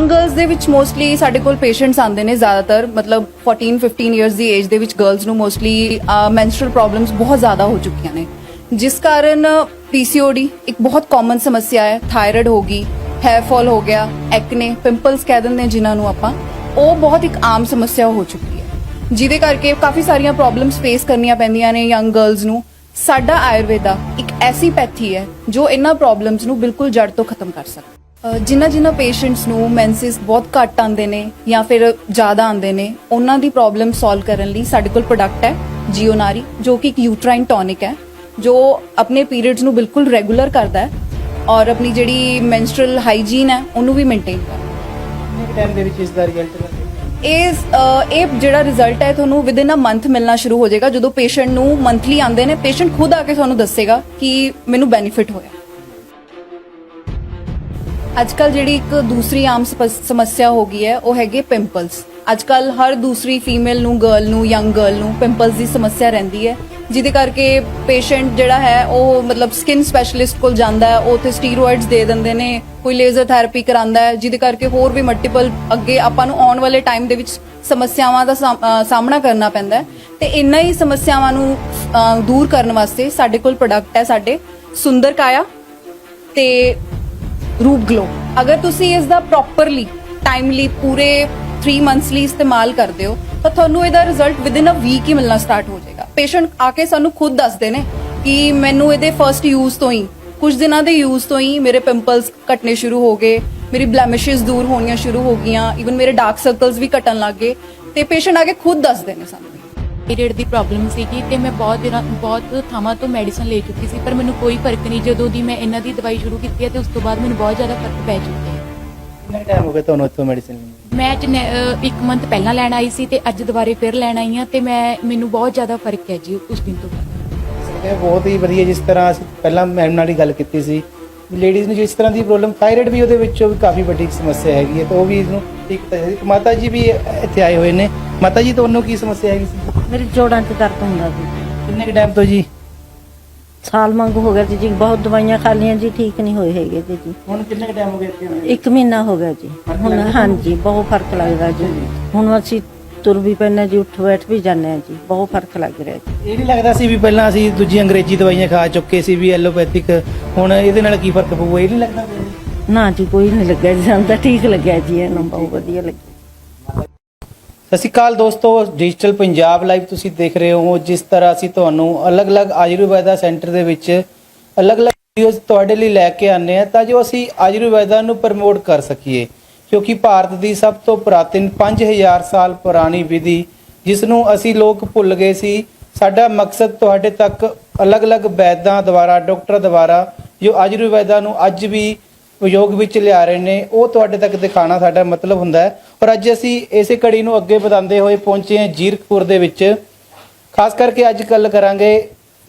Young girls ਦੇ ਵਿੱਚ mostly ਸਾਡੇ ਕੋਲ ਪੇਸ਼ੈਂਟਸ ਆਉਂਦੇ ਨੇ ਜ਼ਿਆਦਾਤਰ ਮਤਲਬ 14-15 ਇਅਰਸ ਦੀ ਏਜ ਦੇ ਵਿੱਚ ਗਰਲਸ ਨੂੰ ਮੋਸਟਲੀ ਮੈਂਸਟਰਲ ਪ੍ਰੋਬਲਮਸ ਬਹੁਤ ਜ਼ਿਆਦਾ ਹੋ ਚੁੱਕੀਆਂ ਨੇ ਜਿਸ ਕਾਰਨ ਪੀਸੀਓਡੀ ਇੱਕ ਬਹੁਤ ਕਾਮਨ ਸਮੱਸਿਆ ਹੈ ਥਾਇਰਾਇਡ ਹੋ ਗਈ हेयर फॉल हो गया एक्ने पिंपल्स कह देंगे जिन्होंने आप बहुत एक आम समस्या हो चुकी है जिदे करके काफ़ी सारिया प्रॉब्लम्स फेस करनिया पैंदियां ने यंग गर्ल्स नू साडा आयुर्वेदा एक ऐसी पैथी है जो इन्हां प्रॉब्लम्स नू बिल्कुल जड़ तो खत्म कर सकता जिन्हां पेशेंट्स नू मैंसिस बहुत घट आते हैं या फिर ज़्यादा आते हैं उन्हां दी प्रॉब्लम सॉल्व करने लई साडे कोल प्रोडक्ट है जियोनारी जो कि एक यूट्राइन टॉनिक है जो अपने पीरियड्स नू बिल्कुल रेगूलर करता है और अपनी जिहड़ी मैंस्ट्रल हाइजीन है उन्होंने भी मेनटेन करना ਜਿਹੜਾ ਰਿਜ਼ਲਟ ਹੈ ਤੁਹਾਨੂੰ ਵਿਦ ਇਨ ਅ ਮੰਥ ਮਿਲਣਾ ਸ਼ੁਰੂ ਹੋ ਜਾਏਗਾ ਜਦੋਂ ਪੇਸ਼ੈਂਟ ਨੂੰ ਮੰਥਲੀ ਆਉਂਦੇ ਨੇ ਪੇਸ਼ੈਂਟ ਖੁਦ ਆ ਕੇ ਤੁਹਾਨੂੰ ਦੱਸੇਗਾ ਕਿ ਮੈਨੂੰ ਬੈਨੀਫਿਟ ਹੋਇਆ ਅੱਜਕੱਲ ਜਿਹੜੀ ਇੱਕ ਦੂਸਰੀ ਆਮ ਸਮੱਸਿਆ ਹੋ ਗਈ ਹੈ ਉਹ ਹੈਗੇ ਪਿੰਪਲਸ ਅੱਜਕੱਲ ਹਰ ਦੂਸਰੀ ਫੀਮੇਲ ਨੂੰ ਗਰਲ ਨੂੰ ਯੰਗ ਗਰਲ ਨੂੰ ਪਿੰਪਲਸ ਦੀ ਸਮੱਸਿਆ ਰਹਿੰਦੀ ਹੈ ਜਿਹਦੇ ਕਰਕੇ ਪੇਸ਼ੈਂਟ ਜਿਹੜਾ ਹੈ ਉਹ ਮਤਲਬ ਸਕਿਨ ਸਪੈਸ਼ਲਿਸਟ ਕੋਲ ਜਾਂਦਾ ਹੈ ਉਹ ਉੱਥੇ ਸਟੀਰੋਇਡਸ ਦੇ ਦਿੰਦੇ ਨੇ ਕੋਈ ਲੇਜ਼ਰ ਥੈਰੇਪੀ ਕਰਾਉਂਦਾ ਹੈ ਜਿਹਦੇ ਕਰਕੇ ਹੋਰ ਵੀ ਮਲਟੀਪਲ ਅੱਗੇ ਆਪਾਂ ਨੂੰ ਆਉਣ ਵਾਲੇ ਟਾਈਮ ਦੇ ਵਿੱਚ ਸਮੱਸਿਆਵਾਂ ਦਾ ਸਾਹਮਣਾ ਕਰਨਾ ਪੈਂਦਾ ਹੈ ਤੇ ਇੰਨਾ ਹੀ ਸਮੱਸਿਆਵਾਂ ਨੂੰ ਦੂਰ ਕਰਨ ਵਾਸਤੇ ਸਾਡੇ ਕੋਲ ਪ੍ਰੋਡਕਟ ਹੈ ਸਾਡੇ ਸੁੰਦਰ ਕਾਇਆ ਤੇ रूप ग्लो अगर तुसी इसका प्रॉपरली टाइमली पूरे 3 मंथ्स ਲਈ इस्तेमाल करते हो तो ਤੁਹਾਨੂੰ ਇਹਦਾ result within a week ਹੀ ਮਿਲਣਾ ਸਟਾਰਟ ਹੋ ਜਾਏਗਾ ਪੇਸ਼ੈਂਟ ਆ ਕੇ ਸਾਨੂੰ ਖੁਦ ਦੱਸਦੇ ਨੇ ਕਿ ਮੈਨੂੰ ਇਹਦੇ ਫਰਸਟ ਯੂਜ਼ ਤੋਂ ਹੀ ਕੁਝ ਦਿਨਾਂ ਦੇ ਯੂਜ਼ ਤੋਂ ਹੀ ਮੇਰੇ ਪਿੰਪਲਸ ਘਟਨੇ ਸ਼ੁਰੂ ਹੋ ਗਏ ਮੇਰੀ ਬਲੈਮਿਸ਼ਸ ਦੂਰ ਹੋਣੀਆਂ ਸ਼ੁਰੂ ਹੋ ਗਈਆਂ ਇਵਨ ਮੇਰੇ ਡਾਰਕ ਸਰਕਲਸ ਵੀ ਘਟਣ ਲੱਗ ਗਏ ਤੇ ਪੇਸ਼ੈਂਟ ਆ ਕੇ ਖੁਦ ਦੱਸਦੇ ਨੇ ਸਾਨੂੰ ਪੀਰੀਅਡ ਦੀ ਪ੍ਰੋਬਲਮ ਸੀਗੀ ਤੇ ਮੈਂ ਬਹੁਤ ਥਾਵਾਂ ਤੋਂ ਮੈਡੀਸਨ ਲੈ ਚੁੱਕੀ ਸੀ ਪਰ ਮੈਨੂੰ ਕੋਈ ਫਰਕ ਨਹੀਂ ਜਦੋਂ ਦੀ ਮੈਂ ਇਹਨਾਂ ਦੀ ਦਵਾਈ ਸ਼ੁਰੂ ਕੀਤੀ ਹੈ ਤੇ ਉਸ ਤੋਂ ਬਾਅਦ ਮੈਨੂੰ ਬਹੁਤ ਜ਼ਿਆਦਾ ਫਰਕ ਪੈ ਚੁੱਕਿਆ ਹੈ ਕਿੰਨਾ ਟਾਈਮ ਹੋ ਗਿਆ ਤੁਹਾਨੂੰ ਇੱਥੋਂ ਮੈਡੀਸਨ ਮੈਂ 1 ਮੰਥ ਪਹਿਲਾਂ ਲੈਣ ਆਈ ਸੀ ਤੇ ਅੱਜ ਦੁਬਾਰੇ ਫਿਰ ਲੈਣ ਆਈ ਹਾਂ ਤੇ ਮੈਨੂੰ ਬਹੁਤ ਜ਼ਿਆਦਾ ਫਰਕ ਹੈ ਜੀ ਉਸ ਦਿਨ ਤੋਂ ਬਾਅਦ ਇਹ ਬਹੁਤ ਹੀ ਵਧੀਆ ਜਿਸ ਤਰ੍ਹਾਂ ਅਸੀਂ ਪਹਿਲਾਂ ਮੈਮ ਨਾਲ ਹੀ ਗੱਲ ਕੀਤੀ ਸੀ ਲੇਡੀਜ਼ ਨੂੰ ਜਿਸ ਤਰ੍ਹਾਂ ਦੀ ਪ੍ਰੋਬਲਮ ਥਾਇਰਾਇਡ ਵੀ ਉਹਦੇ ਵਿੱਚੋਂ ਵੀ ਕਾਫੀ ਵੱਡੀ ਸਮੱਸਿਆ ਹੈਗੀ ਹੈ ਤਾਂ ਉਹ ਵੀ ਇਹਨੂੰ ਠੀਕ ਕੀਤਾ ਮਾਤਾ ਜੀ ਵੀ ਇੱਥੇ ਆਏ ਹੋਏ ਨੇ ਮਾਤਾ ਜੀ ਤੁਹਾਨੂੰ ਕੀ ਸਮੱਸਿਆ ਹੈਗੀ ਸੀ ਮੇਰੇ ਜੋੜਾਂ 'ਚ ਦਰਦ ਹੁੰਦਾ ਸੀ ਕਿੰਨੇ ਟਾਈਮ ਤੋਂ ਜੀ ਸਾਲ ਮੰਗ ਹੋ ਗਿਆ ਜੀ ਬਹੁਤ ਦਵਾਈਆਂ ਖਾ ਲਈਆਂ ਜੀ ਠੀਕ ਨਹੀਂ ਹੋਏ ਹੈਗੇ ਜੀ ਹੁਣ ਕਿੰਨੇ ਟਾਈਮ ਹੋ ਗਿਆ ਇੱਥੇ 1 ਮਹੀਨਾ ਹੋ ਗਿਆ ਜੀ ਹੁਣ ਹਾਂਜੀ ਬਹੁਤ ਫਰਕ ਲੱਗਦਾ ਜੀ ਹੁਣ ਅਸੀਂ ਤੁਰ ਵੀ ਪੈਂਦੇ ਜੀ ਉੱਠ ਬੈਠ ਵੀ ਜਾਂਦੇ ਆ ਜੀ ਬਹੁਤ ਫਰਕ ਲੱਗ ਰਿਹਾ ਜੀ ਇਹ ਨਹੀਂ ਲੱਗਦਾ ਸੀ ਵੀ ਪਹਿਲਾਂ ਅਸੀਂ ਦੂਜੀ ਅੰਗਰੇਜ਼ੀ ਦਵਾਈਆਂ ਖਾ ਚੁੱਕੇ ਸੀ ਵੀ ਐਲੋਪੈਥਿਕ ਹੁਣ ਇਹਦੇ ਨਾਲ ਕੀ ਫਰਕ ਪਊਗਾ ਇਹ ਨਹੀਂ ਲੱਗਦਾ ਨਾ ਜੀ ਕੋਈ ਨਹੀਂ ਲੱਗਿਆ ਜੀ ਸਾਨੂੰ ਤਾਂ ਠੀਕ ਲੱਗਿਆ ਜੀ ਇਹਨੂੰ ਬਹੁਤ ਵਧੀਆ ਲੱਗਿਆ ਸਤਿ ਸ਼੍ਰੀ ਅਕਾਲ ਦੋਸਤੋ ਡਿਜੀਟਲ ਪੰਜਾਬ ਲਾਈਵ ਤੁਸੀਂ ਦੇਖ ਰਹੇ ਹੋ ਜਿਸ ਤਰ੍ਹਾਂ ਅਸੀਂ ਤੁਹਾਨੂੰ ਅਲੱਗ-ਅਲੱਗ ਆਯੁਰਵੈਦਾ ਸੈਂਟਰ ਦੇ ਵਿੱਚ ਅਲੱਗ-ਅਲੱਗ ਵੀਡੀਓਜ਼ ਤੁਹਾਡੇ ਲਈ ਲੈ ਕੇ ਆਨੇ ਆ ਤਾਂ ਜੋ ਅਸੀਂ ਆਯੁਰਵੈਦਾ ਨੂੰ ਪ੍ਰਮੋਟ ਕਰ ਸਕੀਏ ਕਿਉਂਕਿ ਭਾਰਤ ਦੀ ਸਭ ਤੋਂ ਪ੍ਰਾਚੀਨ 5000 ਸਾਲ ਪੁਰਾਣੀ ਵਿਧੀ ਜਿਸ ਨੂੰ ਅਸੀਂ ਲੋਕ ਭੁੱਲ ਗਏ ਸੀ ਸਾਡਾ ਮਕਸਦ ਤੁਹਾਡੇ ਤੱਕ ਅਲੱਗ-ਅਲੱਗ ਵੈਦਾਂ ਦੁਆਰਾ ਡਾਕਟਰ ਦੁਆਰਾ ਜੋ ਆਯੁਰਵੈਦਾ ਨੂੰ ਅੱਜ ਵੀ ਉਪਯੋਗ ਵਿੱਚ ਲਿਆ ਰਹੇ ਨੇ ਉਹ ਤੁਹਾਡੇ ਤੱਕ ਦਿਖਾਣਾ ਸਾਡਾ ਮਤਲਬ ਹੁੰਦਾ ਹੈ ਔਰ ਅੱਜ ਅਸੀਂ ਇਸੇ ਕੜੀ ਨੂੰ ਅੱਗੇ ਵਧਾਉਂਦੇ ਹੋਏ ਪਹੁੰਚੇ ਹਾਂ ਜੀਰਕਪੁਰ ਦੇ ਵਿੱਚ ਖਾਸ ਕਰਕੇ ਅੱਜ ਗੱਲ ਕਰਾਂਗੇ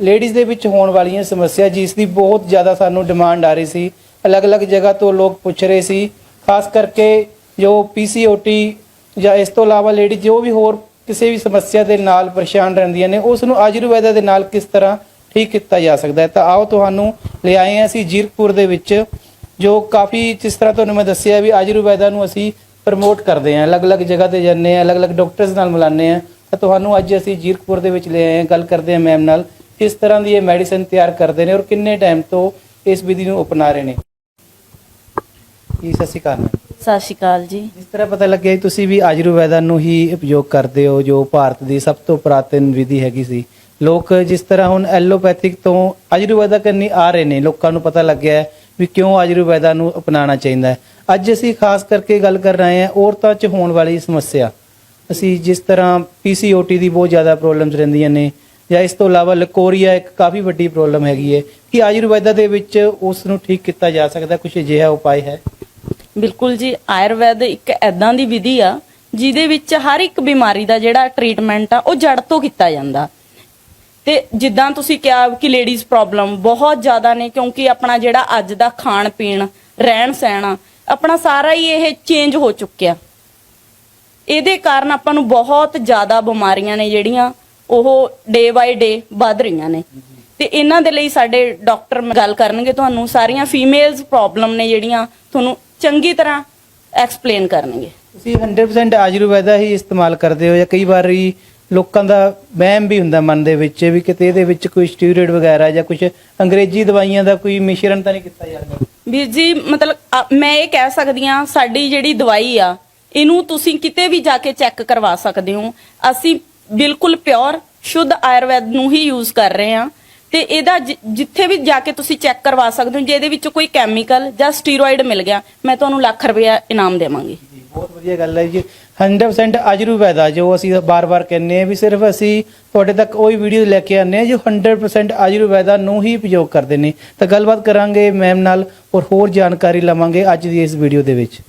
ਲੇਡੀਜ਼ ਦੇ ਵਿੱਚ ਹੋਣ ਵਾਲੀਆਂ ਸਮੱਸਿਆ ਜਿਸ ਦੀ ਬਹੁਤ ਜ਼ਿਆਦਾ ਸਾਨੂੰ ਡਿਮਾਂਡ ਆ ਰਹੀ ਸੀ ਅਲੱਗ-ਅਲੱਗ ਜਗ੍ਹਾ ਤੋਂ ਲੋਕ ਪੁੱਛ ਰਹੇ ਸੀ ਖਾਸ ਕਰਕੇ ਜੋ ਪੀਸੀਓਟੀ ਜਾਂ ਇਸ ਤੋਂ ਇਲਾਵਾ ਲੇਡੀ ਜੋ ਵੀ ਹੋਰ ਕਿਸੇ ਵੀ ਸਮੱਸਿਆ ਦੇ ਨਾਲ ਪਰੇਸ਼ਾਨ ਰਹਿੰਦੀਆਂ ਨੇ ਉਸ ਨੂੰ ਆਯੁਰਵੈਦਾ ਦੇ ਨਾਲ ਕਿਸ ਤਰ੍ਹਾਂ ਠੀਕ ਕੀਤਾ ਜਾ ਸਕਦਾ ਹੈ ਤਾਂ ਆਓ ਤੁਹਾਨੂੰ ਲੈ ਆਏ ਹਾਂ ਅਸੀਂ ਜੀਰਕਪੁਰ ਦੇ ਵਿੱਚ ਜੋ ਕਾਫੀ ਜਿਸ ਤਰ੍ਹਾਂ ਤੁਹਾਨੂੰ ਮੈਂ ਦੱਸਿਆ ਵੀ ਆਯੁਰਵੈਦਾ ਨੂੰ ਅਸੀਂ ਪ੍ਰਮੋਟ ਕਰਦੇ ਹਾਂ ਅਲੱਗ-ਅਲੱਗ ਜਗ੍ਹਾ ਤੇ ਜਾਂਦੇ ਹਾਂ ਅਲੱਗ-ਅਲੱਗ ਡਾਕਟਰਸ ਨਾਲ ਮਿਲਾਉਂਦੇ ਹਾਂ ਤਾਂ ਤੁਹਾਨੂੰ ਅੱਜ ਅਸੀਂ ਜੀਰਕਪੁਰ ਦੇ ਵਿੱਚ ਲੈ ਆਏ ਹਾਂ ਗੱਲ ਕਰਦੇ ਹਾਂ ਮੈਮ ਨਾਲ ਕਿਸ ਤਰ੍ਹਾਂ ਦੀ ਇਹ ਮੈਡੀਸਨ ਤਿਆਰ ਕਰਦੇ ਨੇ ਔਰ ਕਿੰਨੇ ਟਾਈਮ ਤੋਂ ਇਸ ਵਿਧੀ ਨੂੰ ਅਪਣਾ ਰਹੇ ਨੇ ਜੀ ਸਤਿ ਸ਼੍ਰੀ ਅਕਾਲ ਸਤਿ ਸ਼੍ਰੀ ਅਕਾਲ ਜੀ ਜਿਸ ਤਰ੍ਹਾਂ ਪਤਾ ਲੱਗਿਆ ਤੁਸੀਂ ਵੀ ਆਯੁਰਵੈਦਾ ਨੂੰ ਹੀ ਉਪਯੋਗ ਕਰਦੇ ਹੋ ਜੋ ਭਾਰਤ ਦੀ ਸਭ ਤੋਂ ਪ੍ਰਾਚੀਨ ਵਿਧੀ ਹੈਗੀ ਸੀ ਲੋਕ ਜਿਸ ਤਰ੍ਹਾਂ ਹੁਣ ਐਲੋਪੈਥਿਕ ਤੋਂ ਆਯੁਰਵੈਦਾ ਕਰਨੀ ਆ ਰਹੇ ਨੇ ਲੋਕਾਂ ਨੂੰ ਪਤਾ ਲੱਗਿਆ ਵੀ ਕਿਉਂ ਆਯੁਰਵੈਦਾ ਨੂੰ ਅਪਣਾਉਣਾ ਚਾਹੀਦਾ ਹੈ ਅੱਜ ਅਸੀਂ ਖਾਸ ਕਰਕੇ ਗੱਲ ਕਰ ਰਹੇ ਹਾਂ ਔਰਤਾਂ 'ਚ ਹੋਣ ਵਾਲੀ ਸਮੱਸਿਆ ਅਸੀਂ ਜਿਸ ਤਰ੍ਹਾਂ ਪੀਸੀਓਟੀ ਦੀ ਬਹੁਤ ਜ਼ਿਆਦਾ ਪ੍ਰੋਬਲਮਸ ਰਹਿੰਦੀਆਂ ਨੇ ਜਾਂ ਇਸ ਤੋਂ ਇਲਾਵਾ ਲਕੋਰੀਆ ਇੱਕ ਕਾਫੀ ਵੱਡੀ ਪ੍ਰੋਬਲਮ ਹੈਗੀ ਹੈ ਕਿ ਆਯੁਰਵੈਦਾ ਦੇ ਵਿੱਚ ਉਸ ਨੂੰ ਠੀਕ ਕੀਤਾ ਜਾ ਸਕਦਾ ਕੁਝ ਅਜਿਹਾ ਉਪਾਅ ਹੈ ਬਿਲਕੁਲ ਜੀ ਆਯੁਰਵੈਦ ਇੱਕ ਐਦਾਂ ਦੀ ਵਿਧੀ ਆ ਜਿਹਦੇ ਵਿੱਚ ਹਰ ਇੱਕ ਬਿਮਾਰੀ ਦਾ ਜਿਹੜਾ ਟ੍ਰੀਟਮੈਂਟ ਆ ਉਹ ਜੜ ਤੋਂ ਕੀਤਾ ਜਾਂਦਾ ਤੇ ਜਿੱਦਾਂ ਤੁਸੀਂ ਕਿਹਾ ਕਿ ਲੇਡੀਜ਼ ਪ੍ਰੋਬਲਮ ਬਹੁਤ ਜ਼ਿਆਦਾ ਨੇ ਕਿਉਂਕਿ ਆਪਣਾ ਜਿਹੜਾ ਅੱਜ ਦਾ ਖਾਣ ਪੀਣ ਰਹਿਣ ਸਹਿਣ ਆਪਣਾ ਸਾਰਾ ਹੀ ਇਹ ਚੇਂਜ ਹੋ ਚੁੱਕਿਆ ਇਹਦੇ ਕਾਰਨ ਆਪਾਂ ਨੂੰ ਬਹੁਤ ਜ਼ਿਆਦਾ ਬਿਮਾਰੀਆਂ ਨੇ ਜਿਹੜੀਆਂ ਉਹ ਡੇ ਬਾਈ ਡੇ ਵੱਧ ਰਹੀਆਂ ਨੇ ਤੇ ਇਹਨਾਂ ਦੇ ਲਈ ਸਾਡੇ ਡਾਕਟਰ ਗੱਲ ਕਰਨਗੇ ਤੁਹਾਨੂੰ ਸਾਰੀਆਂ ਫੀਮੇਲਸ ਪ੍ਰੋਬਲਮ ਨੇ ਜਿਹੜੀਆਂ ਤੁਹਾਨੂੰ ਚੰਗੀ ਤਰ੍ਹਾਂ ਐਕਸਪਲੇਨ ਕਰਨਗੇ। ਤੁਸੀਂ 100% ਆਯੁਰਵੈਦਾ ਹੀ ਇਸਤੇਮਾਲ ਕਰਦੇ ਹੋ ਜਾਂ ਕਈ ਵਾਰੀ ਲੋਕਾਂ ਦਾ ਵਹਿਮ ਵੀ ਹੁੰਦਾ ਮਨ ਦੇ ਵਿੱਚ ਵੀ ਕਿਤੇ ਇਹਦੇ ਵਿੱਚ ਕੋਈ ਸਟੀਰੋਇਡ ਵਗੈਰਾ ਜਾਂ ਕੁਝ ਅੰਗਰੇਜ਼ੀ ਦਵਾਈਆਂ ਦਾ ਕੋਈ ਮਿਸ਼ਰਣ ਤਾਂ ਨਹੀਂ ਕੀਤਾ ਜਾਂਦਾ? ਵੀਰ ਜੀ ਮਤਲਬ ਮੈਂ ਇਹ ਕਹਿ ਸਕਦੀ ਹਾਂ, ਸਾਡੀ ਜਿਹੜੀ ਦਵਾਈ ਆ ਇਹਨੂੰ ਤੁਸੀਂ ਕਿਤੇ ਵੀ ਜਾ ਕੇ ਚੈੱਕ ਕਰਵਾ ਸਕਦੇ ਹੋ। ਅਸੀਂ ਬਿਲਕੁਲ ਪਿਓਰ ਸ਼ੁੱਧ ਆਯੁਰਵੈਦ ਨੂੰ ਹੀ ਯੂਜ਼ ਕਰ ਰਹੇ ਹਾਂ ਤੇ ਇਹਦਾ ਜਿੱਥੇ ਵੀ ਜਾ ਕੇ ਤੁਸੀਂ ਚੈੱਕ ਕਰਵਾ ਸਕਦੇ ਹੋ। ਜੇ ਇਹਦੇ ਵਿੱਚ ਕੋਈ ਕੈਮੀਕਲ ਜਾਂ ਸਟੀਰੋਇਡ ਮਿਲ ਗਿਆ, ਮੈਂ ਤੁਹਾਨੂੰ ਲੱਖ ਰੁਪਏ ਇਨਾਮ ਦੇਵਾਂਗੀ। ਜੀ ਬਹੁਤ ਵਧੀਆ ਗੱਲ ਹੈ ਜੀ। 100% ਆਯੁਰਵੈਦਾ ਜੋ ਅਸੀਂ ਬਾਰ-ਬਾਰ ਕਹਿੰਦੇ ਆ ਵੀ ਸਿਰਫ ਅਸੀਂ ਤੁਹਾਡੇ ਤੱਕ ਉਹੀ ਵੀਡੀਓ ਲੈ ਕੇ ਆਉਂਦੇ ਆ ਜੋ 100% ਆਯੁਰਵੈਦਾ ਨੂੰ ਹੀ ਉਪਯੋਗ ਕਰਦੇ ਨੇ। ਤਾਂ ਗੱਲਬਾਤ ਕਰਾਂਗੇ ਮੈਮ ਨਾਲ ਔਰ ਹੋਰ ਜਾਣਕਾਰੀ ਲਵਾਂਗੇ ਅੱਜ ਦੀ ਇਸ ਵੀਡੀਓ ਦੇ ਵਿੱਚ।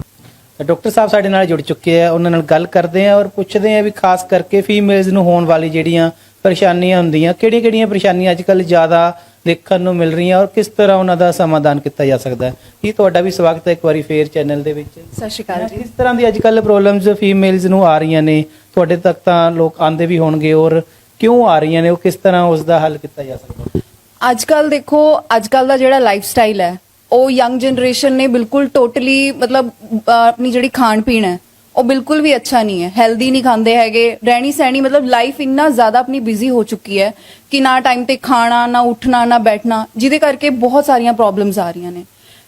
ਤਾਂ ਡਾਕਟਰ ਸਾਹਿਬ ਸਾਡੇ ਨਾਲ ਜੁੜ ਚੁੱਕੇ ਆ, ਉਹਨਾਂ ਨਾਲ ਗੱਲ ਕਰਦੇ ਆ ਔਰ ਪੁੱਛਦੇ ਆ ਵੀ ਖਾਸ ਕਰਕੇ ਫੀਮੇਲਸ ਨੂੰ ਹੋਣ ਵਾਲੀ ਜਿਹੜੀਆਂ ਪਰੇਸ਼ਾਨੀਆਂ ਹੁੰਦੀਆਂ, ਕਿਹੜੀਆਂ-ਕਿਹੜੀਆਂ ਪਰੇਸ਼ਾਨੀਆਂ ਅੱਜਕੱਲ ਜ਼ਿਆਦਾ ਦੇਖਣ ਨੂੰ ਮਿਲ ਰਹੀਆਂ ਔਰ ਕਿਸ ਤਰ੍ਹਾਂ ਉਹਨਾਂ ਦਾ ਸਮਾਧਾਨ ਕੀਤਾ ਜਾ ਸਕਦਾ ਹੈ। ਜੀ ਤੁਹਾਡਾ ਵੀ ਸਵਾਗਤ ਹੈ ਇੱਕ ਵਾਰੀ ਫੇਰ ਚੈਨਲ ਦੇ ਵਿੱਚ। ਸਤਿ ਸ਼੍ਰੀ ਅਕਾਲ ਜੀ। ਕਿਸ ਤਰ੍ਹਾਂ ਦੀ ਅੱਜਕੱਲ ਪ੍ਰੋਬਲਮਸ ਫੀਮੇਲਸ ਨੂੰ ਆ ਰਹੀਆਂ ਨੇ ਤੁਹਾਡੇ ਤੱਕ, ਤਾਂ ਲੋਕ ਆਂਦੇ ਵੀ ਹੋਣਗੇ ਔਰ ਕਿਉਂ ਆ ਰਹੀਆਂ ਨੇ, ਉਹ ਕਿਸ ਤਰ੍ਹਾਂ ਉਸ ਦਾ ਹੱਲ ਕੀਤਾ ਜਾ ਸਕਦਾ? ਅੱਜਕੱਲ ਦੇਖੋ, ਅੱਜਕੱਲ ਦਾ ਜਿਹੜਾ ਲਾਈਫ ਸਟਾਈਲ ਹੈ ਉਹ ਯੰਗ ਜਨਰੇਸ਼ਨ ਨੇ ਬਿਲਕੁਲ ਟੋਟਲੀ ਮਤਲਬ ਆਪਣੀ ਜਿਹੜੀ ਖਾਣ ਪੀਣ ਹੈ ਉਹ ਬਿਲਕੁਲ ਵੀ ਅੱਛਾ ਨਹੀਂ ਹੈ। ਹੈਲਦੀ ਨਹੀਂ ਖਾਂਦੇ ਹੈਗੇ, ਰਹਿਣੀ ਸਹਿਣੀ ਮਤਲਬ ਲਾਈਫ ਇੰਨਾ ਜ਼ਿਆਦਾ ਆਪਣੀ ਬਿਜ਼ੀ ਹੋ ਚੁੱਕੀ ਹੈ ਕਿ ਨਾ ਟਾਈਮ ਤੇ ਖਾਣਾ, ਨਾ ਉੱਠਣਾ, ਨਾ ਬੈਠਣਾ, ਜਿਹਦੇ ਕਰਕੇ ਬਹੁਤ ਸਾਰੀਆਂ ਪ੍ਰੋਬਲਮਸ ਆ ਰਹੀਆਂ ਨੇ।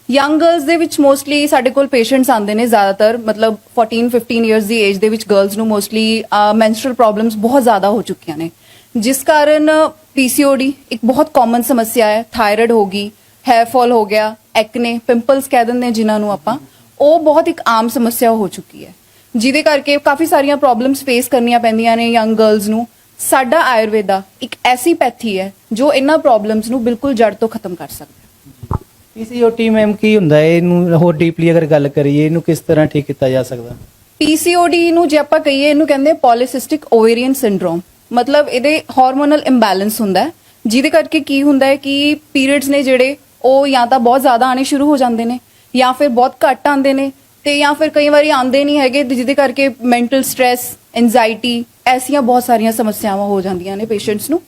ਯੰਗ ਗਰਲਸ ਦੇ ਵਿੱਚ ਮੋਸਟਲੀ ਸਾਡੇ ਕੋਲ ਪੇਸ਼ੈਂਟਸ ਆਉਂਦੇ ਨੇ ਜ਼ਿਆਦਾਤਰ ਮਤਲਬ 14-15 ਇਅਰਸ ਦੀ ਏਜ ਦੇ ਵਿੱਚ ਗਰਲਸ ਨੂੰ ਮੋਸਟਲੀ ਮੈਂਸਟਰਲ ਪ੍ਰੋਬਲਮਸ ਬਹੁਤ ਜ਼ਿਆਦਾ ਹੋ ਚੁੱਕੀਆਂ ਨੇ, ਜਿਸ ਕਾਰਨ ਪੀਸੀਓਡੀ ਇੱਕ ਬਹੁਤ ਕਾਮਨ ਸਮੱਸਿਆ ਹੈ। ਥਾਇਰਾਇਡ ਹੋ ਗਈ, ਹੈਅਰ ਫਾਲ ਹੋ ਗਿਆ, ਐਕਨੇ, ਪਿੰਪਲਸ ਕਹਿ ਦਿੰਦੇ ਨੇ ਜਿਨ੍ਹਾਂ ਨੂੰ ਆਪਾਂ, ਉਹ ਬਹੁਤ ਇੱਕ ਆਮ ਸਮੱਸਿਆ ਹੋ ਚੁੱਕੀ ਹੈ, ਜਿਹਦੇ ਕਰਕੇ ਕਾਫੀ ਸਾਰੀਆਂ ਪ੍ਰੋਬਲਮਸ ਫੇਸ ਕਰਨੀਆਂ ਪੈਂਦੀਆਂ ਨੇ ਯੰਗ ਗਰਲਸ ਨੂੰ। ਸਾਡਾ ਆਯੁਰਵੇਦਾ ਇੱਕ ਐਸੀ ਪੈਥੀ ਹੈ ਜੋ ਇਹਨਾਂ ਪ੍ਰੋਬਲਮਸ ਨੂੰ ਬਿਲਕੁਲ ਜੜ ਤੋਂ ਖਤਮ ਕਰ ਸਕਦਾ ਹੈ। ਪੀਸੀਓਡੀ ਮੈਮ ਕੀ ਹੁੰਦਾ ਹੈ? ਇਹਨੂੰ ਹੋਰ ਡੀਪਲੀ ਅਗਰ ਗੱਲ ਕਰੀਏ, ਇਹਨੂੰ ਕਿਸ ਤਰ੍ਹਾਂ ਠੀਕ ਕੀਤਾ ਜਾ ਸਕਦਾ? ਪੀਸੀਓਡੀ ਨੂੰ ਜੇ ਆਪਾਂ ਕਹੀਏ, ਇਹਨੂੰ ਕਹਿੰਦੇ ਪੋਲੀਸਿਸਟਿਕ ਓਵੇਰੀਅਨ ਸਿੰਡਰੋਮ। ਮਤਲਬ ਇਹਦੇ ਹਾਰਮੋਨਲ ਇੰਬੈਲੈਂਸ ਹੁੰਦਾ ਹੈ, ਜਿਹਦੇ ਕਰਕੇ ਕੀ ਹੁੰਦਾ ਹੈ ਕਿ ਪੀਰੀਅਡਸ ਨੇ ਜਿਹੜੇ ਉਹ ਜਾਂ ਤਾਂ ਬਹੁਤ ਜ਼ਿਆਦਾ ਆਣੇ ਸ਼ੁਰੂ ਹੋ ਜਾਂਦੇ ਨੇ ਜਾਂ ਫਿਰ ਬਹੁਤ ਘੱਟ ਆਉਂਦੇ ਨੇ ਤੇ ਜਾਂ ਫਿਰ ਕਈ ਵਾਰੀ ਆਉਂਦੇ ਨਹੀਂ ਹੈਗੇ, ਜਿਹਦੇ ਕਰਕੇ ਮੈਂਟਲ ਸਟ੍ਰੈਸ, ਐਂਜ਼ਾਈਟੀ, ਐਸੀਆਂ ਬਹੁਤ ਸਾਰੀਆਂ ਸਮੱਸਿਆਵਾਂ ਹੋ ਜਾਂਦੀਆਂ ਨੇ ਪੇਸ਼ੈਂਟਸ ਨੂੰ।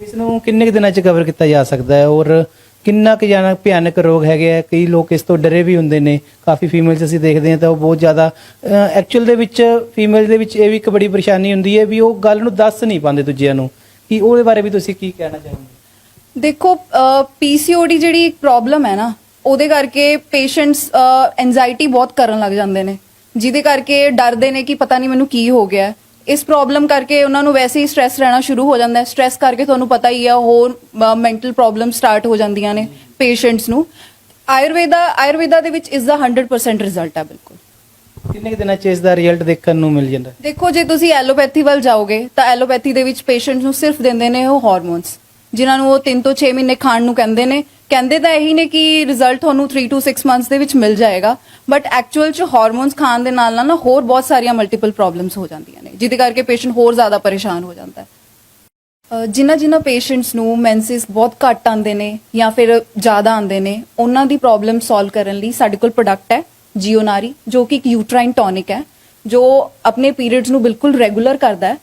ਇਸ ਨੂੰ ਕਿੰਨੇ ਕੁ ਦਿਨਾਂ 'ਚ ਕਵਰ ਕੀਤਾ ਜਾ ਸਕਦਾ ਹੈ ਔਰ ਕਿੰਨਾ ਕੁ ਜ਼ਿਆਦਾ ਭਿਆਨਕ ਰੋਗ ਹੈਗੇ ਆ? ਕਈ ਲੋਕ ਇਸ ਤੋਂ ਡਰੇ ਵੀ ਹੁੰਦੇ ਨੇ, ਕਾਫੀ ਫੀਮੇਲਸ ਅਸੀਂ ਦੇਖਦੇ ਹਾਂ ਤਾਂ ਉਹ ਬਹੁਤ ਜ਼ਿਆਦਾ ਐਕਚੁਅਲ ਦੇ ਵਿੱਚ ਫੀਮੇਲ ਦੇ ਵਿੱਚ ਇਹ ਵੀ ਇੱਕ ਬੜੀ ਪਰੇਸ਼ਾਨੀ ਹੁੰਦੀ ਹੈ ਵੀ ਉਹ ਗੱਲ ਨੂੰ ਦੱਸ ਨਹੀਂ ਪਾਉਂਦੇ ਦੂਜਿਆਂ ਨੂੰ। ਕਿ ਉਹਦੇ ਬਾਰੇ ਵੀ ਤੁਸੀਂ ਕੀ ਕਹਿਣਾ ਚਾਹੋਗੇ? ਦੇਖੋ, ਪੀਸੀਓਡੀ ਜਿਹੜੀ ਇੱਕ ਪ੍ਰੋਬਲਮ ਹੈ ਨਾ, ਉਹਦੇ ਕਰਕੇ ਪੇਸ਼ੈਂਟਸ ਐਂਜ਼ਾਈਟੀ ਬਹੁਤ ਕਰਨ ਲੱਗ ਜਾਂਦੇ ਨੇ, ਜਿਹਦੇ ਕਰਕੇ ਡਰਦੇ ਨੇ ਕਿ ਪਤਾ ਨਹੀਂ ਮੈਨੂੰ ਕੀ ਹੋ ਗਿਆ। ਇਸ ਪ੍ਰੋਬਲਮ ਕਰਕੇ ਉਹਨਾਂ ਨੂੰ ਵੈਸੇ ਹੀ ਸਟ੍ਰੈਸ ਰਹਿਣਾ ਸ਼ੁਰੂ ਹੋ ਜਾਂਦਾ ਹੈ। ਸਟ੍ਰੈਸ ਕਰਕੇ ਤੁਹਾਨੂੰ ਪਤਾ ਹੀ ਆ ਹੋਰ ਮੈਂਟਲ ਪ੍ਰੋਬਲਮ ਸਟਾਰਟ ਹੋ ਜਾਂਦੀਆਂ ਨੇ ਪੇਸ਼ੈਂਟਸ ਨੂੰ। ਆਯੁਰਵੇਦਾ ਦੇ ਵਿੱਚ ਇਸ ਦਾ 100% ਰਿਜ਼ਲਟ ਹੈ ਬਿਲਕੁਲ। ਕਿੰਨੇ ਕੁ ਦਿਨਾਂ 'ਚ ਇਸ ਦਾ ਰਿਜ਼ਲਟ ਦੇਖਣ ਨੂੰ ਮਿਲ ਜਾਂਦਾ? ਦੇਖੋ, ਜੇ ਤੁਸੀਂ ਐਲੋਪੈਥੀ ਵੱਲ ਜਾਓਗੇ ਤਾਂ ਐਲੋਪੈਥੀ ਦੇ ਵਿੱਚ ਪੇਸ਼ੈਂਟਸ ਨੂੰ ਸਿਰਫ ਦਿੰਦੇ ਨੇ ਉਹ ਹਾਰਮੋਨਸ, ਜਿਨ੍ਹਾਂ ਨੂੰ ਉਹ 3 ਤੋਂ 6 ਮਹੀਨੇ ਖਾਣ ਨੂੰ ਕਹਿੰਦੇ ਨੇ। ਕਹਿੰਦੇ ਤਾਂ ਇਹੀ ਨੇ ਕਿ ਰਿਜ਼ਲਟ ਤੁਹਾਨੂੰ 3 to 6 ਮੰਥਸ ਦੇ ਵਿੱਚ ਮਿਲ ਜਾਏਗਾ, ਬਟ ਐਕਚੁਅਲ 'ਚ ਹਾਰਮੋਨਸ ਖਾਣ ਦੇ ਨਾਲ ਨਾ ਹੋਰ ਬਹੁਤ ਸਾਰੀਆਂ ਮਲਟੀਪਲ ਪ੍ਰੋਬਲਮਸ ਹੋ ਜਾਂਦੀਆਂ ਨੇ, ਜਿਹਦੇ ਕਰਕੇ ਪੇਸ਼ੈਂਟ ਹੋਰ ਜ਼ਿਆਦਾ ਪਰੇਸ਼ਾਨ ਹੋ ਜਾਂਦਾ ਹੈ। ਜਿਨ੍ਹਾਂ ਪੇਸ਼ੈਂਟਸ ਨੂੰ ਮੈਂਸਿਸ ਬਹੁਤ ਘੱਟ ਆਉਂਦੇ ਨੇ ਜਾਂ ਫਿਰ ਜ਼ਿਆਦਾ ਆਉਂਦੇ ਨੇ, ਉਹਨਾਂ ਦੀ ਪ੍ਰੋਬਲਮ ਸੋਲਵ ਕਰਨ ਲਈ ਸਾਡੇ ਕੋਲ ਪ੍ਰੋਡਕਟ ਹੈ ਜੀਓਨਾਰੀ, ਜੋ ਕਿ ਇੱਕ ਯੂਟਰਾਈਨ ਟੌਨਿਕ ਹੈ, ਜੋ ਆਪਣੇ ਪੀਰੀਅਡਸ ਨੂੰ ਬਿਲਕੁਲ ਰੈਗੂਲਰ ਕਰਦਾ ਹੈ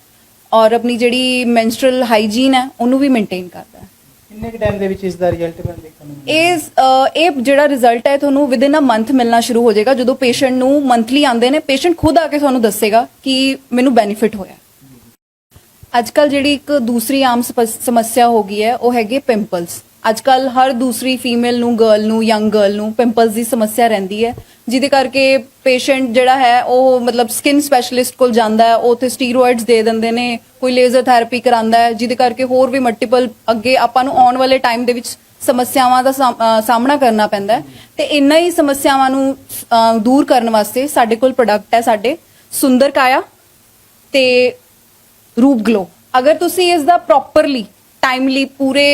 ਔਰ ਆਪਣੀ ਜਿਹੜੀ ਮੈਂਸਟਰਲ ਹਾਈਜੀਨ ਹੈ ਉਹਨੂੰ ਵੀ ਮੇਨਟੇਨ ਕਰਦਾ ਹੈ। ਕਿੰਨੇ ਕੁ ਟਾਈਮ ਦੇ ਵਿੱਚ ਇਸ ਦਾ ਰਿਜ਼ਲਟ ਮੈਨੂੰ ਦੇਖਣ ਨੂੰ ਮਿਲੇਗਾ? ਇਹ ਜਿਹੜਾ ਰਿਜ਼ਲਟ ਹੈ ਤੁਹਾਨੂੰ ਵਿਦਿਨ ਅ ਮੰਥ ਮਿਲਣਾ ਸ਼ੁਰੂ ਹੋ ਜਾਏਗਾ। ਜਦੋਂ ਪੇਸ਼ੈਂਟ ਨੂੰ ਮੰਥਲੀ ਆਉਂਦੇ ਨੇ, ਪੇਸ਼ੈਂਟ ਖੁਦ ਆ ਕੇ ਤੁਹਾਨੂੰ ਦੱਸੇਗਾ ਕਿ ਮੈਨੂੰ ਬੈਨੀਫਿਟ ਹੋਇਆ। ਅੱਜਕੱਲ ਜਿਹੜੀ ਇੱਕ ਦੂਸਰੀ ਆਮ ਸਮੱਸਿਆ ਹੋ ਗਈ ਹੈ ਉਹ ਹੈਗੇ ਪਿੰਪਲਸ। ਅੱਜਕੱਲ ਹਰ ਦੂਸਰੀ ਫੀਮੇਲ ਨੂੰ, ਗਰਲ ਨੂੰ, ਯੰਗ ਗਰਲ ਨੂੰ ਪਿੰਪਲਸ ਦੀ ਸਮੱਸਿਆ ਰਹਿੰਦੀ ਹੈ, ਜਿਹਦੇ ਕਰਕੇ ਪੇਸ਼ੈਂਟ ਜਿਹੜਾ ਹੈ ਉਹ ਮਤਲਬ ਸਕਿਨ ਸਪੈਸ਼ਲਿਸਟ ਕੋਲ ਜਾਂਦਾ ਹੈ, ਉਹ ਉੱਥੇ ਸਟੀਰੋਇਡਸ ਦੇ ਦਿੰਦੇ ਨੇ, ਕੋਈ ਲੇਜ਼ਰ ਥੈਰੇਪੀ ਕਰਾਉਂਦਾ ਹੈ, ਜਿਹਦੇ ਕਰਕੇ ਹੋਰ ਵੀ ਮਲਟੀਪਲ ਅੱਗੇ ਆਪਾਂ ਨੂੰ ਆਉਣ ਵਾਲੇ ਟਾਈਮ ਦੇ ਵਿੱਚ ਸਮੱਸਿਆਵਾਂ ਦਾ ਸਾਹਮਣਾ ਕਰਨਾ ਪੈਂਦਾ ਹੈ। ਤੇ ਇੰਨਾ ਹੀ ਸਮੱਸਿਆਵਾਂ ਨੂੰ ਦੂਰ ਕਰਨ ਵਾਸਤੇ ਸਾਡੇ ਕੋਲ ਪ੍ਰੋਡਕਟ ਹੈ ਸਾਡੇ ਸੁੰਦਰ ਕਾਇਆ ਤੇ ਰੂਪ ਗਲੋ। ਅਗਰ ਤੁਸੀਂ ਇਸ ਦਾ ਪ੍ਰੋਪਰਲੀ ਟਾਈਮਲੀ ਪੂਰੇ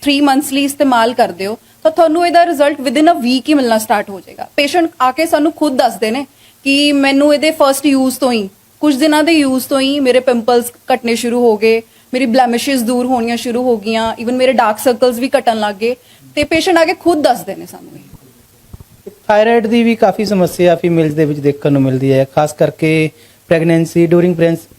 3 ਮੰਥਸ ਲਈ ਇਸਤੇਮਾਲ ਕਰਦੇ ਹੋ ਤਾਂ ਤੁਹਾਨੂੰ ਇਹਦਾ ਰਿਜ਼ਲਟ ਵਿਦਿਨ ਅ ਵੀਕ ਹੀ ਮਿਲਣਾ ਸਟਾਰਟ ਹੋ ਜਾਏਗਾ। ਪੇਸ਼ੈਂਟ ਆ ਕੇ ਸਾਨੂੰ ਖੁਦ ਦੱਸਦੇ ਨੇ ਕਿ ਮੈਨੂੰ ਇਹਦੇ ਫਰਸਟ ਯੂਜ਼ ਤੋਂ ਹੀ, ਕੁਝ ਦਿਨਾਂ ਦੇ ਯੂਜ਼ ਤੋਂ ਹੀ ਮੇਰੇ ਪਿੰਪਲਸ ਘਟਨੇ ਸ਼ੁਰੂ ਹੋ ਗਏ, ਮੇਰੀ ਬਲੈਮਿਸ਼ਸ ਦੂਰ ਹੋਣੀਆਂ ਸ਼ੁਰੂ ਹੋ ਗਈਆਂ, ਈਵਨ ਮੇਰੇ ਡਾਰਕ ਸਰਕਲਸ ਵੀ ਘਟਣ ਲੱਗ ਗਏ। ਤੇ ਪੇਸ਼ੈਂਟ ਆ ਕੇ ਖੁਦ ਦੱਸਦੇ ਨੇ ਸਾਨੂੰ ਇਹ। ਥਾਇਰਾਇਡ ਦੀ ਵੀ ਕਾਫੀ ਸਮੱਸਿਆ ਫੀਮੇਲਸ ਦੇ ਵਿੱਚ ਦੇਖਣ ਨੂੰ ਮਿਲਦੀ ਹੈ, ਖਾਸ ਕਰਕੇ ਪ੍ਰੈਗਨੈਂਸੀ, ਡੂਰਿੰਗ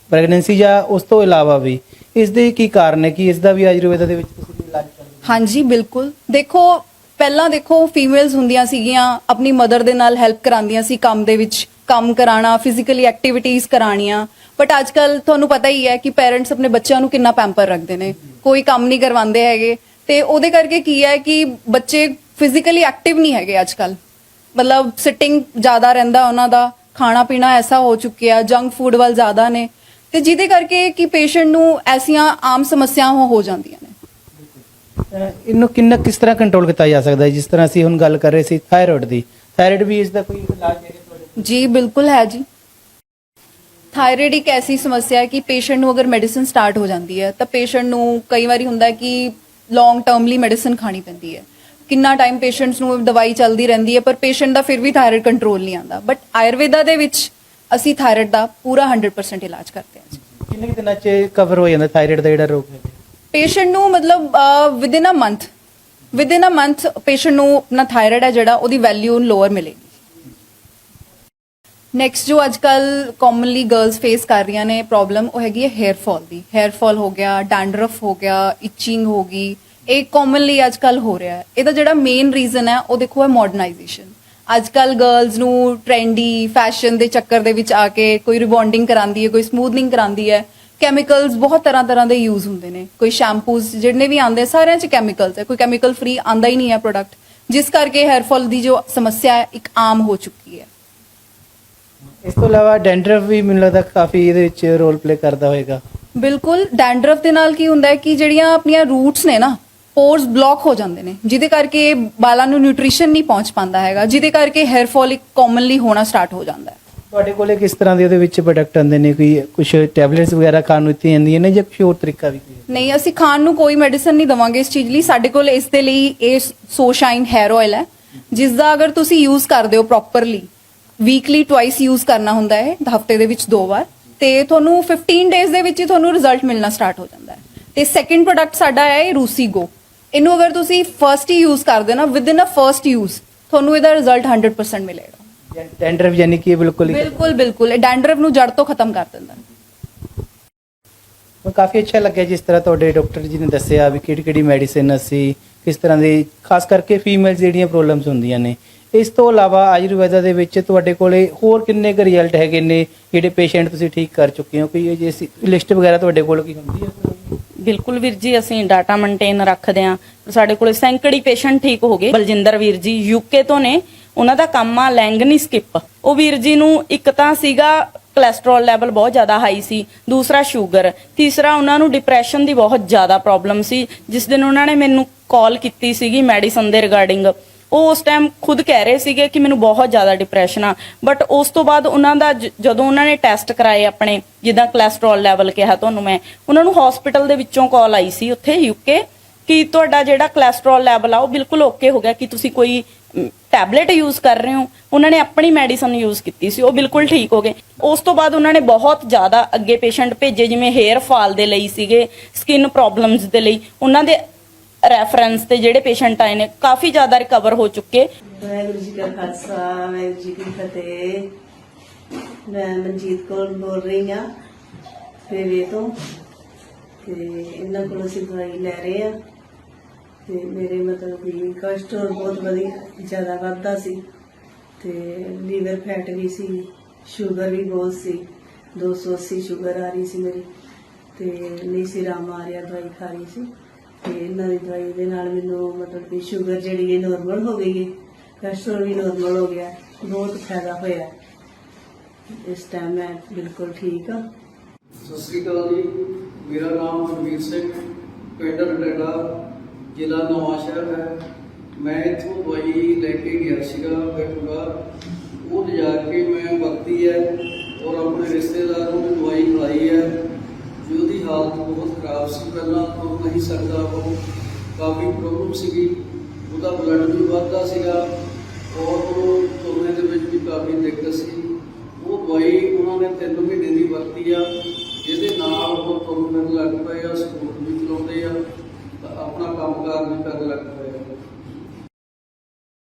ਪ੍ਰੈਗਨੈਂਸੀ ਜਾਂ ਉਸ ਤੋਂ ਇਲਾਵਾ ਵੀ। ਇਸ ਦੇ ਕੀ ਕਾਰਨ ਹੈ ਕਿ ਇਸ ਦਾ ਵੀ ਆਯੁਰਵੇਦਾ ਦੇ ਵਿੱਚ ਤੁਸੀਂ ਇਲਾਜ ਕਰਦੇ ਹੋ? ਹਾਂਜੀ ਬਿਲਕੁਲ। ਦੇਖੋ, ਪਹਿਲਾਂ ਦੇਖੋ ਫੀਮੇਲਸ ਹੁੰਦੀਆਂ ਸੀਗੀਆਂ ਆਪਣੀ ਮਦਰ ਦੇ ਨਾਲ ਹੈਲਪ ਕਰਾਉਂਦੀਆਂ ਸੀ ਕੰਮ ਦੇ ਵਿੱਚ, ਕੰਮ ਕਰਾਣਾ, ਫਿਜ਼ੀਕਲੀ ਐਕਟੀਵਿਟੀਜ਼ ਕਰਾਣੀਆਂ। ਬਟ ਅੱਜ ਕੱਲ ਤੁਹਾਨੂੰ ਪਤਾ ਹੀ ਹੈ ਕਿ ਪੇਰੈਂਟਸ ਆਪਣੇ ਬੱਚਿਆਂ ਨੂੰ ਕਿੰਨਾ ਪੈਂਪਰ ਰੱਖਦੇ ਨੇ, ਕੋਈ ਕੰਮ ਨਹੀਂ ਕਰਵਾਉਂਦੇ ਹੈਗੇ, ਤੇ ਉਹਦੇ ਕਰਕੇ ਕੀ ਹੈ ਕਿ ਬੱਚੇ ਫਿਜ਼ੀਕਲੀ ਐਕਟਿਵ ਨਹੀਂ ਹੈਗੇ ਅੱਜ ਕੱਲ। ਮਤਲਬ ਸਿਟਿੰਗ ਜ਼ਿਆਦਾ ਰਹਿੰਦਾ ਉਹਨਾਂ ਦਾ, ਖਾਣਾ ਪੀਣਾ ਐਸਾ ਹੋ ਚੁੱਕਿਆ, ਜੰਕ ਫੂਡ ਵੱਲ ਜ਼ਿਆਦਾ ਨੇ, ਤੇ ਜਿਹਦੇ ਕਰਕੇ ਕਿ ਪੇਸ਼ੈਂਟ ਨੂੰ ਐਸੀਆਂ ਆਮ ਸਮੱਸਿਆਵਾਂ ਹੋ ਜਾਂਦੀਆਂ ਨੇ। ਇਹਨੂੰ ਕਿਸ ਤਰ੍ਹਾਂ ਕੰਟਰੋਲ ਕੀਤਾ ਜਾ ਸਕਦਾ ਹੈ? ਜਿਸ ਤਰ੍ਹਾਂ ਅਸੀਂ ਹੁਣ ਗੱਲ ਕਰ ਰਹੇ ਸੀ ਥਾਇਰਾਇਡ ਦੀ, ਥਾਇਰਾਇਡ ਵੀ ਇਸ ਦਾ ਕੋਈ ਇਲਾਜ ਹੈ ਤੁਹਾਡੇ? ਜੀ ਬਿਲਕੁਲ ਹੈ ਜੀ। ਥਾਇਰਾਇਡ ਇੱਕ ਐਸੀ ਸਮੱਸਿਆ ਹੈ ਕਿ ਪੇਸ਼ੈਂਟ ਨੂੰ ਅਗਰ ਮੈਡੀਸਿਨ ਸਟਾਰਟ ਹੋ ਜਾਂਦੀ ਹੈ ਤਾਂ ਪੇਸ਼ੈਂਟ ਨੂੰ ਕਈ ਵਾਰੀ ਹੁੰਦਾ ਹੈ ਕਿ ਲੌਂਗ ਟਰਮ ਲਈ ਮੈਡੀਸਿਨ ਖਾਣੀ ਪੈਂਦੀ ਹੈ। ਕਿੰਨਾ ਟਾਈਮ ਪੇਸ਼ੈਂਟਸ ਨੂੰ ਦਵਾਈ ਚੱਲਦੀ ਰਹਿੰਦੀ ਹੈ ਪਰ ਪੇਸ਼ੈਂਟ ਦਾ ਫਿਰ ਵੀ ਥਾਇਰਾਇਡ ਕੰਟਰੋਲ ਨਹੀਂ ਆਉਂਦਾ। ਬਟ ਆਯੁਰਵੇਦਾ ਦੇ ਵਿੱਚ ਅਸੀਂ ਥਾਇਰਾਇਡ ਦਾ ਪੂਰਾ 100% ਇਲਾਜ ਕਰਦੇ ਹਾਂ ਜੀ। ਕਿੰਨੇ ਕੁ ਦਿਨਾਂ 'ਚ ਕਵਰ ਹੋ ਜਾਂਦਾ ਥਾਇਰਾਇਡ ਦਾ ਜਿਹੜਾ ਰੋਗ ਹੈ? ਪੇਸ਼ੈਂਟ ਨੂੰ ਮਤਲਬ within a month patient ਨੂੰ ਆਪਣਾ ਥਾਇਰਾਇਡ ਹੈ ਜਿਹੜਾ ਉਹਦੀ ਵੈਲਿਊ ਲੋਅਰ ਮਿਲੇਗੀ। ਨੈਕਸਟ ਜੋ ਅੱਜ ਕੱਲ ਕਾਮਨਲੀ ਗਰਲਸ ਫੇਸ ਕਰ ਰਹੀਆਂ ਨੇ ਪ੍ਰੋਬਲਮ, ਉਹ ਹੈਗੀ ਹੈ ਹੇਅਰ ਫਾਲ ਦੀ। ਹੇਅਰ ਫਾਲ ਹੋ ਗਿਆ, ਡੈਂਡਰਫ ਹੋ ਗਿਆ, ਇਚਿੰਗ ਹੋ ਗਈ, ਇਹ ਕਾਮਨਲੀ ਅੱਜ ਕੱਲ ਹੋ ਰਿਹਾ ਹੈ। ਇਹਦਾ ਜਿਹੜਾ ਮੇਨ ਰੀਜ਼ਨ ਹੈ ਉਹ ਦੇਖੋ ਹੈ ਮਾਡਰਨਾਈਜੇਸ਼ਨ। ਅੱਜ ਕੱਲ ਗਰਲਸ ਨੂੰ ਟ੍ਰੈਂਡੀ ਫੈਸ਼ਨ ਦੇ ਚੱਕਰ ਦੇ ਵਿੱਚ ਆ ਕੇ ਕੋਈ ਰਿਬੌਂਡਿੰਗ ਕਰਾਉਂਦੀ ਹੈ, ਕੋਈ ਸਮੂਥਨਿੰਗ ਕਰਾਉਂਦੀ ਹੈ। ਕੈਮੀਕਲਸ ਬਹੁਤ ਤਰ੍ਹਾਂ ਦੇ ਯੂਜ਼ ਹੁੰਦੇ ਨੇ, ਕੋਈ ਸ਼ੈਂਪੂਸ ਜਿੰਨੇ ਵੀ ਆਉਂਦੇ ਸਾਰਿਆਂ 'ਚ ਕੈਮੀਕਲਸ ਹੈ, ਕੋਈ ਕੈਮੀਕਲ ਫ੍ਰੀ ਆਂਦਾ ਹੀ ਨਹੀਂ ਹੈ ਪ੍ਰੋਡਕਟ, ਜਿਸ ਕਰਕੇ ਹੇਅਰ ਫਾਲ ਦੀ ਜੋ ਸਮੱਸਿਆ ਹੈ ਇੱਕ ਆਮ ਹੋ ਚੁੱਕੀ ਹੈ। ਇਸ ਤੋਂ ਇਲਾਵਾ ਡੈਂਡਰਫ ਵੀ ਮੈਨੂੰ ਲੱਗਦਾ ਕਾਫੀ ਇਹਦੇ ਵਿੱਚ ਰੋਲ ਪਲੇ ਕਰਦਾ ਹੋਏਗਾ। ਬਿਲਕੁਲ, ਡੈਂਡਰਫ ਦੇ ਨਾਲ ਕੀ ਹੁੰਦਾ ਹੈ ਕਿ ਜਿਹੜੀਆਂ ਆਪਣੀਆਂ ਰੂਟਸ ਨੇ ਨਾ, ਪੋਰਸ ਬਲੌਕ ਹੋ ਜਾਂਦੇ ਨੇ, ਜਿਹਦੇ ਕਰਕੇ ਬਾਲਾਂ ਨੂੰ ਨਿਊਟ੍ਰੀਸ਼ਨ ਨਹੀਂ ਪਹੁੰਚ ਪਾਉਂਦਾ ਹੈਗਾ, ਜਿਹਦੇ ਕਰਕੇ ਹੇਅਰ ਫਾਲ ਇੱਕ ਕਾਮਨਲੀ ਹੋਣਾ ਸਟਾਰਟ ਹੋ ਜਾਂਦਾ ਹੈ। ਤੁਹਾਡੇ ਕੋਲੇ ਕਿਸ ਤਰ੍ਹਾਂ ਦੇ ਉਹਦੇ ਵਿੱਚ ਪ੍ਰੋਡਕਟ ਆਉਂਦੇ ਨੇ? ਕੋਈ ਕੁਝ ਟੈਬਲੇਟਸ ਵਗੈਰਾ ਖਾਣ ਨੂੰ ਦਿੱਤੀਆਂ ਜਾਂਦੀਆਂ ਨੇ ਜਾਂ ਕੁਝ ਹੋਰ ਤਰੀਕਾ ਵੀ ਕੋਈ? ਨਹੀਂ, ਅਸੀਂ ਖਾਣ ਨੂੰ ਕੋਈ ਮੈਡੀਸਨ ਨਹੀਂ ਦਵਾਂਗੇ ਇਸ ਚੀਜ਼ ਲਈ। ਸਾਡੇ ਕੋਲ ਇਸ ਦੇ ਲਈ ਇਹ ਸੋਸ਼ਾਈਨ ਹੈਅਰ ਆਇਲ ਹੈ, ਜਿਸ ਦਾ ਅਗਰ ਤੁਸੀਂ ਯੂਜ਼ ਕਰਦੇ ਹੋ ਪ੍ਰੋਪਰਲੀ, ਵੀਕਲੀ ਟਵਾਈਸ ਯੂਜ਼ ਕਰਨਾ ਹੁੰਦਾ ਹੈ, ਹਫਤੇ ਦੇ ਵਿੱਚ 2 ਵਾਰ, ਤੇ ਤੁਹਾਨੂੰ 15 ਡੇਜ਼ ਦੇ ਵਿੱਚ ਹੀ ਤੁਹਾਨੂੰ ਰਿਜ਼ਲਟ ਮਿਲਣਾ ਸਟਾਰਟ ਹੋ ਜਾਂਦਾ ਹੈ। ਤੇ ਸੈਕਿੰਡ ਪ੍ਰੋਡਕਟ ਸਾਡਾ ਹੈ ਇਹ ਰੂਸੀ ਗੋ। ਇਹਨੂੰ ਅਗਰ ਤੁਸੀਂ ਫਰਸਟ ਹੀ ਯੂਜ਼ ਕਰਦੇ ਹੋ ਨਾ, within a first use ਤੁਹਾਨੂੰ ਇਹਦਾ ਰਿਜ਼ਲਟ 100% ਮਿਲੇਗਾ। ਡੈਂਡਰਫ ਯਾਨੀ ਕਿ ਬਿਲਕੁਲ ਇਹ ਡੈਂਡਰਫ ਨੂੰ ਜੜ ਤੋਂ ਖਤਮ ਕਰ ਦਿੰਦਾ। ਮੈਨੂੰ ਕਾਫੀ ਅੱਛਾ ਲੱਗਿਆ ਜਿਸ ਤਰ੍ਹਾਂ ਤੁਹਾਡੇ ਡਾਕਟਰ ਜੀ ਨੇ ਦੱਸਿਆ ਵੀ ਕਿਹੜੀ ਮੈਡੀਸਿਨ ਅਸੀਂ ਕਿਸ ਤਰ੍ਹਾਂ ਦੀ, ਖਾਸ ਕਰਕੇ ਫੀਮੇਲਸ ਜਿਹੜੀਆਂ ਪ੍ਰੋਬਲਮਸ ਹੁੰਦੀਆਂ ਨੇ। ਇਸ ਤੋਂ ਇਲਾਵਾ ਆਯੁਰਵੇਦਾ ਦੇ ਵਿੱਚ ਤੁਹਾਡੇ ਕੋਲੇ ਹੋਰ ਕਿੰਨੇ ਕੁ ਰਿਜ਼ਲਟ ਹੈਗੇ ਨੇ ਜਿਹੜੇ ਪੇਸ਼ੈਂਟ ਤੁਸੀਂ ਠੀਕ ਕਰ ਚੁੱਕੇ ਹੋ? ਕੋਈ ਜੇ ਲਿਸਟ ਵਗੈਰਾ ਤੁਹਾਡੇ ਕੋਲ ਕੀ ਹੁੰਦੀ ਹੈ? ਬਿਲਕੁਲ ਵੀਰ ਜੀ, ਅਸੀਂ ਡਾਟਾ ਮੇਨਟੇਨ ਰੱਖਦੇ ਹਾਂ। ਸਾਡੇ ਕੋਲੇ ਸੈਂਕੜੀ ਪੇਸ਼ੈਂਟ ਠੀਕ ਹੋ ਗਏ। ਬਲਜਿੰਦਰ ਵੀਰ ਜੀ ਯੂਕੇ ਤੋਂ ਨੇ, ਉਹਨਾਂ ਦਾ ਕੰਮ ਆ ਲੈਂਗਨੀ ਸਕਿਪ। ਉਹ ਵੀਰ ਜੀ ਨੂੰ ਇੱਕ ਤਾਂ ਸੀਗਾ ਕੋਲੇਸਟ੍ਰੋਲ ਲੈਵਲ ਬਹੁਤ ਜ਼ਿਆਦਾ ਹਾਈ ਸੀ, ਦੂਸਰਾ ਸ਼ੂਗਰ, ਤੀਸਰਾ ਉਹਨਾਂ ਨੂੰ ਡਿਪਰੈਸ਼ਨ ਦੀ ਬਹੁਤ ਜ਼ਿਆਦਾ ਪ੍ਰੋਬਲਮ ਸੀ। ਜਿਸ ਦਿਨ ਉਹਨਾਂ ਨੇ ਮੈਨੂੰ ਕਾਲ ਕੀਤੀ ਸੀਗੀ ਮੈਡੀਸਨ ਦੇ ਰਿਗਾਰਡਿੰਗ, ਉਹ ਉਸ ਟਾਈਮ ਖੁਦ ਕਹਿ ਰਹੇ ਸੀਗੇ ਕਿ ਮੈਨੂੰ ਬਹੁਤ ਜ਼ਿਆਦਾ ਡਿਪਰੈਸ਼ਨ ਆ। ਬਟ ਉਸ ਤੋਂ ਬਾਅਦ ਉਹਨਾਂ ਦਾ ਜਦੋਂ ਉਹਨਾਂ ਨੇ ਟੈਸਟ ਕਰਾਏ ਆਪਣੇ, ਜਿੱਦਾਂ ਕੋਲੇਸਟ੍ਰੋਲ ਲੈਵਲ ਕਿਹਾ ਤੁਹਾਨੂੰ ਮੈਂ, ਉਹਨਾਂ ਨੂੰ ਹਸਪੀਟਲ ਦੇ ਵਿੱਚੋਂ ਕਾਲ ਆਈ ਸੀ ਉੱਥੇ ਯੂਕੇ ਕਿ ਤੁਹਾਡਾ ਜਿਹੜਾ ਕੋਲੇਸਟ੍ਰੋਲ ਲੈਵਲ ਆ ਉਹ ਬਿਲਕੁਲ ਓਕੇ ਹੋ ਗਿਆ, ਕਿ ਤੁਸੀਂ ਕੋਈ ਟੈਬਲੇਟ ਯੂਜ਼ ਕਰ ਰਹੇ ਹੋ। ਉਹਨਾਂ ਨੇ ਆਪਣੀ ਮੈਡੀਸਨ ਯੂਜ਼ ਕੀਤੀ ਸੀ, ਉਹ ਬਿਲਕੁਲ ਠੀਕ ਹੋ ਗਏ। ਉਸ ਤੋਂ ਬਾਅਦ ਉਹਨਾਂ ਨੇ ਬਹੁਤ ਜ਼ਿਆਦਾ ਅੱਗੇ ਪੇਸ਼ੈਂਟ ਭੇਜੇ, ਜਿਵੇਂ ਹੇਅਰ ਫਾਲ ਦੇ ਲਈ ਸੀਗੇ, ਸਕਿਨ ਪ੍ਰੋਬਲਮਸ ਦੇ ਲਈ। ਉਹਨਾਂ ਦੇ ਰੈਫਰੈਂਸ ਤੇ ਜਿਹੜੇ ਪੇਸ਼ੈਂਟ ਆਏ ਨੇ ਕਾਫੀ ਜ਼ਿਆਦਾ ਰਿਕਵਰ ਹੋ ਚੁੱਕੇ। ਵਾਹਿਗੁਰੂ ਜੀ ਕਾ ਖਾਲਸਾ, ਵਾਹਿਗੁਰੂ ਜੀ ਕੀ ਫਤਿਹ। ਮੈਂ ਮਨਜੀਤ ਕੌਰ ਬੋਲ ਰਹੀ ਹਾਂ ਫੇਵੇ ਤੋਂ, ਤੇ ਇਹਨਾਂ ਕੋਲ ਅਸੀਂ ਦਵਾਈ ਲੈ ਰਹੇ ਹਾਂ। ਤੇ ਮੇਰੇ ਮਤਲਬ ਕਿ ਕੋਲੇਸਟ੍ਰੋਲ ਬਹੁਤ ਜ਼ਿਆਦਾ ਵੱਧਦਾ ਸੀ, ਤੇ ਲੀਵਰ ਫੈਟ ਵੀ ਸੀ, ਸ਼ੂਗਰ ਵੀ ਬਹੁਤ ਸੀ, 280 ਸ਼ੂਗਰ ਆ ਰਹੀ ਸੀ ਮੇਰੀ, ਤੇ ਨਹੀਂ ਸੀ ਰਾਮ ਆ ਰਿਹਾ, ਦਵਾਈ ਖਾ ਰਹੀ ਸੀ। ਤੇ ਇਹਨਾਂ ਦੀ ਦਵਾਈ ਦੇ ਨਾਲ ਮੈਨੂੰ ਮਤਲਬ ਕਿ ਸ਼ੂਗਰ ਜਿਹੜੀ ਹੈ ਨੋਰਮਲ ਹੋ ਗਈ ਹੈ, ਕੋਲੇਸਟ੍ਰੋਲ ਵੀ ਨੋਰਮਲ ਹੋ ਗਿਆ, ਬਹੁਤ ਫਾਇਦਾ ਹੋਇਆ। ਇਸ ਟਾਈਮ ਮੈਂ ਬਿਲਕੁਲ ਠੀਕ ਹਾਂ। ਸਤਿ ਸ੍ਰੀ ਅਕਾਲ ਜੀ, ਮੇਰਾ ਨਾਮ ਮਨਵੀਰ ਸਿੰਘ, ਪਿੰਡ ਰੰਡੇਲਾ, ਜ਼ਿਲ੍ਹਾ ਨਵਾਂਸ਼ਹਿਰ ਹੈ। ਮੈਂ ਇੱਥੋਂ ਦਵਾਈ ਲੈ ਕੇ ਗਿਆ ਸੀਗਾ ਬੈਠੂਗਾ, ਉਹ ਜਾ ਕੇ ਮੈਂ ਵਰਤੀ ਹੈ ਔਰ ਆਪਣੇ ਰਿਸ਼ਤੇਦਾਰ ਨੂੰ ਦਵਾਈ ਖਿਲਾਈ ਹੈ। ਉਹਦੀ ਹਾਲਤ ਬਹੁਤ ਖਰਾਬ ਸੀ, ਪਹਿਲਾਂ ਤੁਰ ਨਹੀਂ ਸਕਦਾ, ਉਹ ਕਾਫੀ ਪ੍ਰੋਬਲਮ ਸੀਗੀ, ਉਹਦਾ ਬਲੱਡ ਵੀ ਵੱਧਦਾ ਸੀਗਾ ਔਰ ਉਹ ਤੁਰਨੇ ਦੇ ਵਿੱਚ ਵੀ ਕਾਫੀ ਦਿੱਕਤ ਸੀ। ਉਹ ਦਵਾਈ ਉਹਨਾਂ ਨੇ 3 ਮਹੀਨੇ ਦੀ ਵਰਤੀ ਆ, ਜਿਹਦੇ ਨਾਲ ਉਹ ਤੁਰਨ ਲੱਗ ਪਏ ਆ, ਸਕੂਟਰ ਵੀ ਚਲਾਉਂਦੇ ਆ, ਆਪਣਾ ਕੰਮਕਾਰ ਵੀ ਕਰਨ ਲੱਗ ਪਏ।